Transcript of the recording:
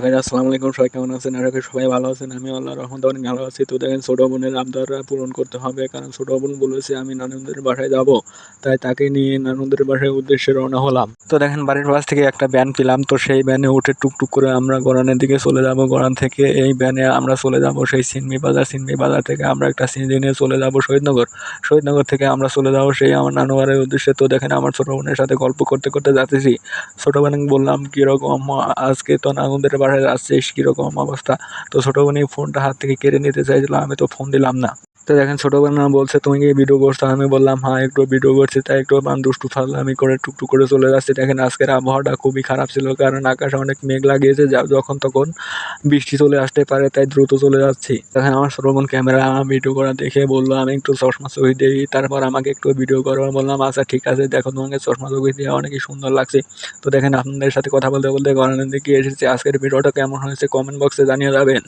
ভাই আসসালামু আলাইকুম, সবাই কেমন আছেন? আশা করি সবাই ভালো আছেন। আমি আল্লাহর রহমতে অনেক ভালো আছি। তো দেখেন, ছোট বোনের আবদারটা পূরণ করতে হবে, কারণ ছোট বোন বলেছে আমি নানুদের বাসায় যাব। তাই তাকে নিয়ে নানুদের বাসায় উদ্দেশ্যে রওনা হলাম। তো দেখেন, বাড়ির পাশ থেকে একটা ভ্যান পেলাম। তো সেই ভ্যানে উঠে টুকটুক করে আমরা গড়ানের দিকে চলে যাব। গড়ান থেকে এই ভ্যানে আমরা চলে যাব সেই সিনমি বাজার। সিনমি বাজার থেকে আমরা একটা সিএনজি নিয়ে চলে যাব শহীদনগর। শহীদনগর থেকে আমরা চলে যাব সেই আমার নানু বাড়ির উদ্দেশ্যে। তো দেখেন, আমার ছোট বোনের সাথে গল্প করতে করতে যাচ্ছি। ছোট বোন বললাম, কিরকম আজকে তো নানুদের বাসায় যাচ্ছিস, কিরকম অবস্থা? তো ছোট বোনই ফোনটা হাত থেকে কেড়ে নিতে চাইছিল, আমি তো ফোন দিলাম না। তো দেখেন, ছোট বোন বলছে, তুমি কি ভিডিও করছো? আমি বললাম হ্যাঁ, একটু ভিডিও করছি। তাই একটু দুষ্টু ফাজলামি করে টুকটুক করে চলে যাচ্ছি। দেখেন, আজকের আবহাওয়াটা খুবই খারাপ ছিল, কারণ আকাশে অনেক মেঘ লাগিয়েছে, যখন তখন বৃষ্টি চলে আসতে পারে, তাই দ্রুত চলে যাচ্ছি। দেখেন, আমার ছোট বোন ক্যামেরা ভিডিও করা দেখে বললো আমি একটু চশমা চোখে দিই, তারপর আমাকে একটু ভিডিও করো। বললাম আচ্ছা ঠিক আছে, দেখো তোমাকে চশমা চোখে দিয়ে অনেকই সুন্দর লাগছে। তো দেখেন, আপনাদের সাথে কথা বলতে বলতে গড়ানের দিকে এসেছি। আজকের ভিডিওটা কেমন হয়েছে কমেন্ট বক্সে জানিয়ে যাবেন।